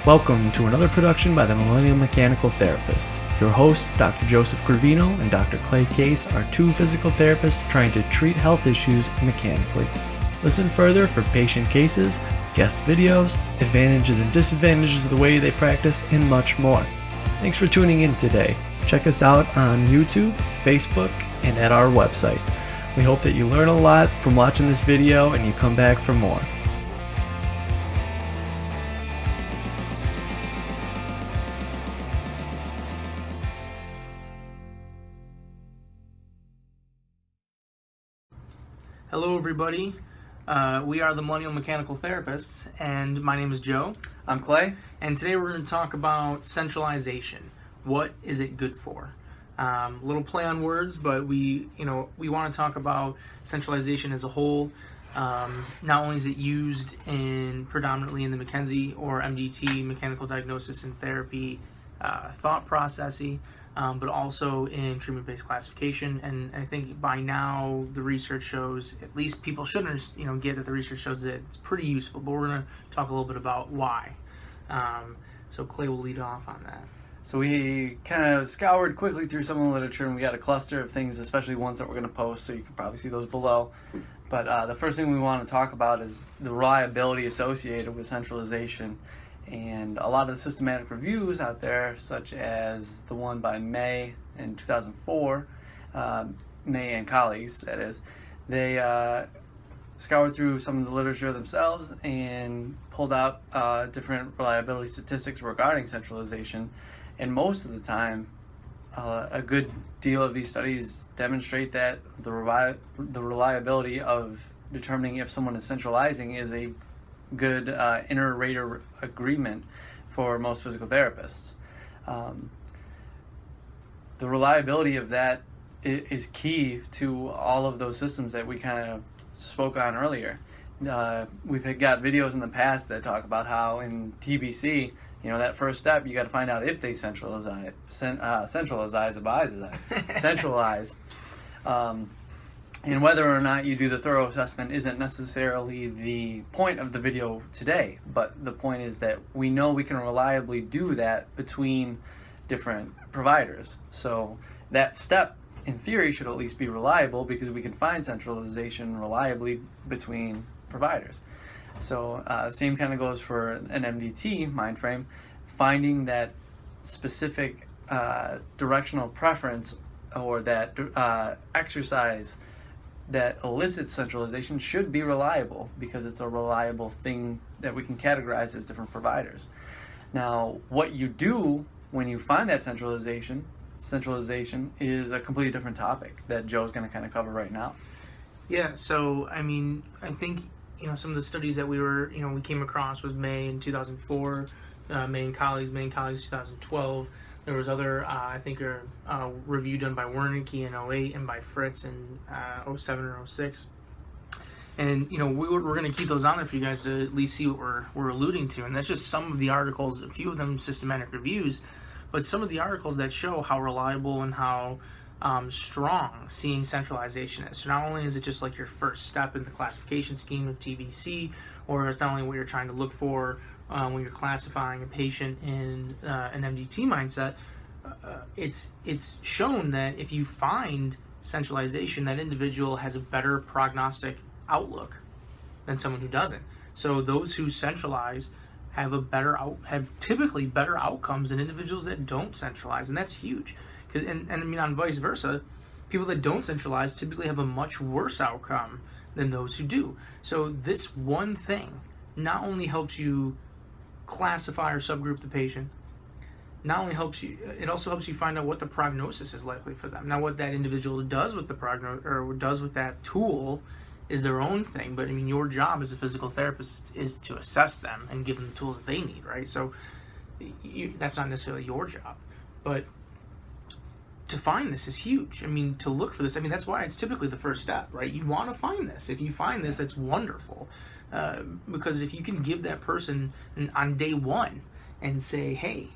Welcome to another production by the Millennial Mechanical Therapist. Your hosts, Dr. Joseph Gravino and Dr. Clay Case, are two physical therapists trying to treat health issues mechanically. Listen further for patient cases, guest videos, advantages and disadvantages of the way they practice, and much more. Thanks for tuning in today. Check us out on YouTube, Facebook, and at our website. We hope that you learn a lot from watching this video and you come back for more. Hello everybody, we are the Millennial Mechanical Therapists, and my name is Joe. I'm Clay. And today we're going to talk about centralization. What is it good for? Little play on words, but we want to talk about centralization as a whole. Not only is it used predominantly in the McKenzie or MDT, mechanical diagnosis and therapy thought processing, but also in treatment-based classification. And I think by now the research shows, at least people should get that the research shows that it's pretty useful. But we're going to talk a little bit about why. So Clay will lead off on that. So we kind of scoured quickly through some of the literature, and we got a cluster of things, especially ones that we're going to post, so you can probably see those below. But the first thing we want to talk about is the reliability associated with centralization. And a lot of the systematic reviews out there, such as the one by May in 2004, May and colleagues, that is, they scoured through some of the literature themselves and pulled out different reliability statistics regarding centralization. And most of the time, a good deal of these studies demonstrate that the reliability of determining if someone is centralizing is a good inter-rater agreement for most physical therapists. The reliability of that is key to all of those systems that we kind of spoke on earlier. We've got videos in the past that talk about how in TBC, that first step, you got to find out if they centralize. And whether or not you do the thorough assessment isn't necessarily the point of the video today, but the point is that we know we can reliably do that between different providers. So that step, in theory, should at least be reliable because we can find centralization reliably between providers. So same kind of goes for an MDT mind frame, finding that specific directional preference or that exercise that elicits centralization should be reliable because it's a reliable thing that we can categorize as different providers. Now, what you do when you find that centralization is a completely different topic that Joe's going to kind of cover right now. Yeah, so I think some of the studies that we came across was May in 2004, May and colleagues 2012. There was other, review done by Wernicke in 08 and by Fritz in 07 or 06. And, we're going to keep those on there for you guys to at least see what we're alluding to. And that's just some of the articles, a few of them systematic reviews, but some of the articles that show how reliable and how strong seeing centralization is. So not only is it just like your first step in the classification scheme of TBC, or it's not only what you're trying to look for when you're classifying a patient in an MDT mindset, it's shown that if you find centralization, that individual has a better prognostic outlook than someone who doesn't. So those who centralize have typically better outcomes than individuals that don't centralize, and that's huge. And on vice versa, people that don't centralize typically have a much worse outcome than those who do. So this one thing not only helps you classify or subgroup the patient, it also helps you find out what the prognosis is likely for them. Now, what that individual does with the does with that tool is their own thing, but your job as a physical therapist is to assess them and give them the tools that they need, right? So that's not necessarily your job, but to find this is huge. To look for this, that's why it's typically the first step, right? You want to find this. If you find this, that's wonderful. Because if you can give that person on day one and say, hey,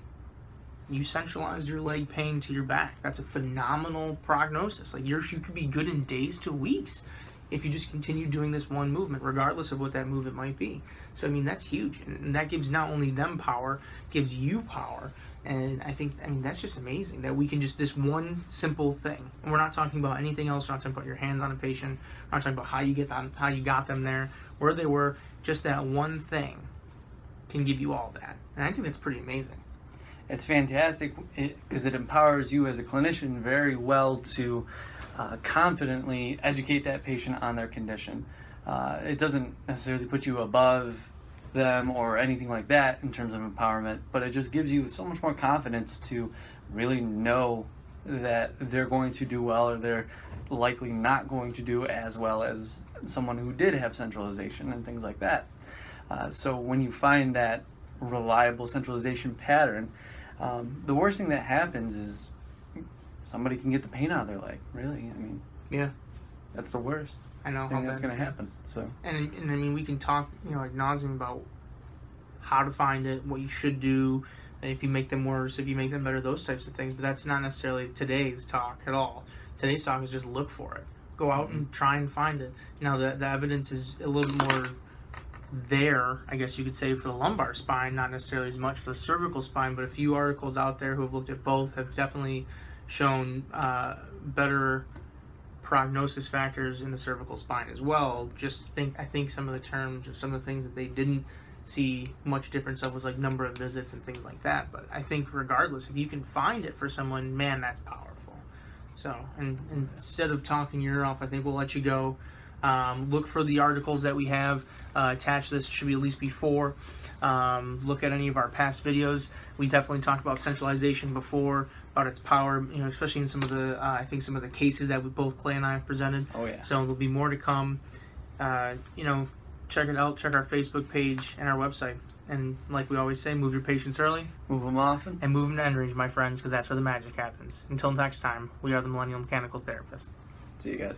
you centralized your leg pain to your back, that's a phenomenal prognosis. Like you could be good in days to weeks. if you just continue doing this one movement, regardless of what that movement might be. So, I mean, that's huge. And that gives not only them power, gives you power. And I mean, that's just amazing that we can just, this one simple thing. And we're not talking about anything else. We're not talking about your hands on a patient. We're not talking about how you got them there, where they were. Just that one thing can give you all that. And I think that's pretty amazing. It's fantastic because it empowers you as a clinician very well to confidently educate that patient on their condition. It doesn't necessarily put you above them or anything like that in terms of empowerment, but it just gives you so much more confidence to really know that they're going to do well, or they're likely not going to do as well as someone who did have centralization and things like that. So when you find that reliable centralization pattern, the worst thing that happens is somebody can get the pain out of their leg. Really, I mean, yeah, that's the worst. I know thing how that's bad going to happen. So, and I mean, we can talk, ad nauseum about how to find it, what you should do, if you make them worse, if you make them better, those types of things. But that's not necessarily today's talk at all. Today's talk is just look for it. Go out and try and find it. Now, the evidence is a little bit more there, I guess you could say, for the lumbar spine, not necessarily as much for the cervical spine, but a few articles out there who have looked at both have definitely shown better prognosis factors in the cervical spine as well. I think some of the terms or some of the things that they didn't see much difference of was like number of visits and things like that. But I think regardless, if you can find it for someone, man, that's powerful. So, and instead of talking your ear off, I think we'll let you go. Look for the articles that we have attached to this. It should be at least before. Look at any of our past videos. We definitely talked about centralization before, about its power, especially in some of the, I think some of the cases that both Clay and I have presented. Oh yeah. So there'll be more to come. Check it out. Check our Facebook page and our website. And like we always say, move your patients early. Move them often. And move them to end range, my friends, because that's where the magic happens. Until next time, we are the Millennial Mechanical Therapist. See you guys.